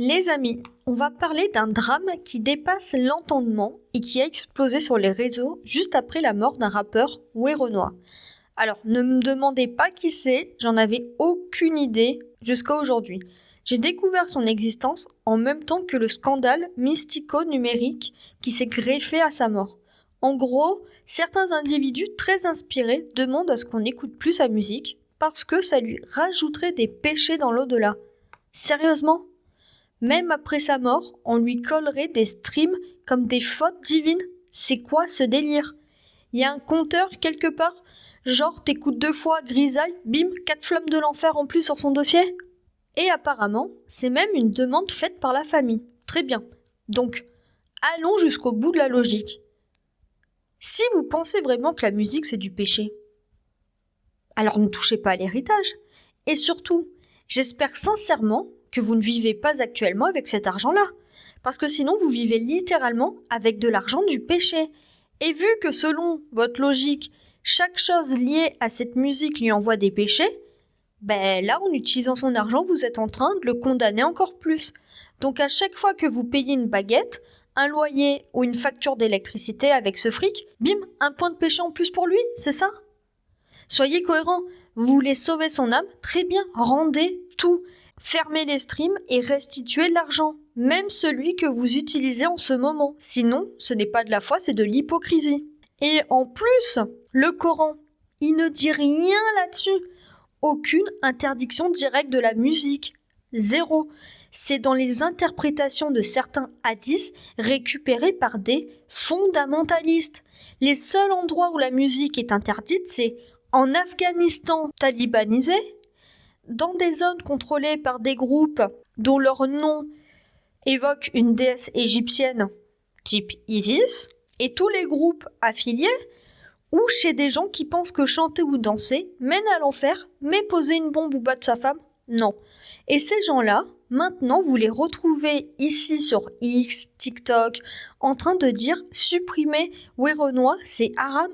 Les amis, on va parler d'un drame qui dépasse l'entendement et qui a explosé sur les réseaux juste après la mort d'un rappeur, Werenoi. Alors, ne me demandez pas qui c'est, j'en avais aucune idée jusqu'à aujourd'hui. J'ai découvert son existence en même temps que le scandale mystico-numérique qui s'est greffé à sa mort. En gros, certains individus très inspirés demandent à ce qu'on n'écoute plus sa musique parce que ça lui rajouterait des péchés dans l'au-delà. Sérieusement ? Même après sa mort, on lui collerait des streams comme des fautes divines. C'est quoi ce délire ? Il y a un compteur quelque part ? Genre t'écoutes 2 fois Grisaille, bim, 4 flammes de l'enfer en plus sur son dossier ? Et apparemment, c'est même une demande faite par la famille. Très bien. Donc, allons jusqu'au bout de la logique. Si vous pensez vraiment que la musique c'est du péché, alors ne touchez pas à l'héritage. Et surtout, j'espère sincèrement que vous ne vivez pas actuellement avec cet argent-là. Parce que sinon, vous vivez littéralement avec de l'argent du péché. Et vu que selon votre logique, chaque chose liée à cette musique lui envoie des péchés, ben là, en utilisant son argent, vous êtes en train de le condamner encore plus. Donc à chaque fois que vous payez une baguette, un loyer ou une facture d'électricité avec ce fric, bim, un point de péché en plus pour lui, c'est ça ? Soyez cohérents, vous voulez sauver son âme, très bien, rendez tout. Fermez les streams et restituez l'argent, même celui que vous utilisez en ce moment. Sinon, ce n'est pas de la foi, c'est de l'hypocrisie. Et en plus, le Coran, il ne dit rien là-dessus. Aucune interdiction directe de la musique. Zéro. C'est dans les interprétations de certains hadiths récupérés par des fondamentalistes. Les seuls endroits où la musique est interdite, c'est en Afghanistan talibanisé, dans des zones contrôlées par des groupes dont leur nom évoque une déesse égyptienne type Isis, et tous les groupes affiliés, ou chez des gens qui pensent que chanter ou danser mène à l'enfer, mais poser une bombe ou battre sa femme, non. Et ces gens-là, maintenant vous les retrouvez ici sur X, TikTok, en train de dire supprimer Werenoi, c'est haram.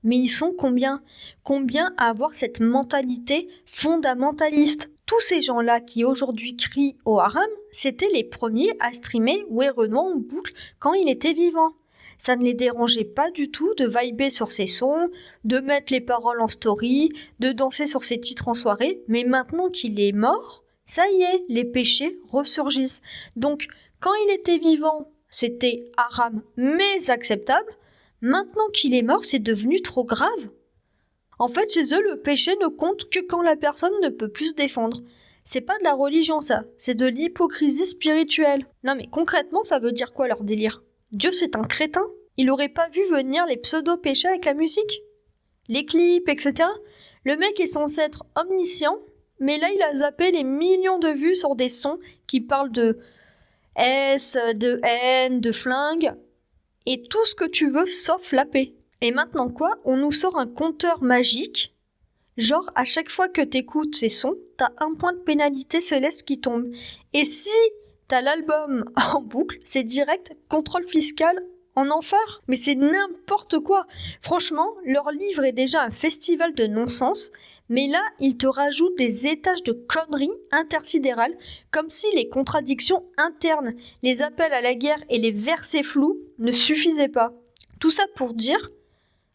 Mais ils sont combien ? Combien à avoir cette mentalité fondamentaliste ? Tous ces gens-là qui aujourd'hui crient au haram, c'étaient les premiers à streamer Werenoi en boucle quand il était vivant. Ça ne les dérangeait pas du tout de vibrer sur ses sons, de mettre les paroles en story, de danser sur ses titres en soirée, mais maintenant qu'il est mort, ça y est, les péchés ressurgissent. Donc, quand il était vivant, c'était haram mais acceptable. Maintenant qu'il est mort, c'est devenu trop grave. En fait, chez eux, le péché ne compte que quand la personne ne peut plus se défendre. C'est pas de la religion, ça. C'est de l'hypocrisie spirituelle. Non mais concrètement, ça veut dire quoi leur délire ? Dieu, c'est un crétin ? Il aurait pas vu venir les pseudo-péchés avec la musique ? Les clips, etc. Le mec est censé être omniscient, mais là, il a zappé les millions de vues sur des sons qui parlent de S, de haine, de flingue, et tout ce que tu veux sauf la paix. Et maintenant quoi ? On nous sort un compteur magique, genre à chaque fois que t'écoutes ces sons, t'as un point de pénalité céleste qui tombe. Et si t'as l'album en boucle, c'est direct contrôle fiscal en enfer. Mais c'est n'importe quoi. Franchement, leur livre est déjà un festival de non-sens, mais là, ils te rajoutent des étages de conneries intersidérales, comme si les contradictions internes, les appels à la guerre et les versets flous ne suffisaient pas. Tout ça pour dire,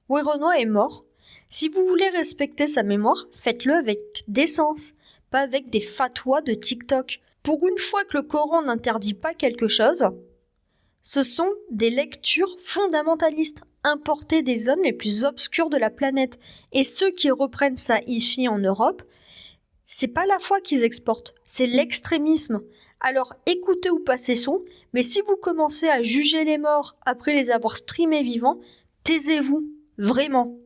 Werenoi est mort. Si vous voulez respecter sa mémoire, faites-le avec décence, pas avec des fatwas de TikTok. Pour une fois que le Coran n'interdit pas quelque chose, ce sont des lectures fondamentalistes importées des zones les plus obscures de la planète. Et ceux qui reprennent ça ici en Europe, c'est pas la foi qu'ils exportent, c'est l'extrémisme. Alors écoutez ou pas ces sons, mais si vous commencez à juger les morts après les avoir streamés vivants, taisez-vous, vraiment.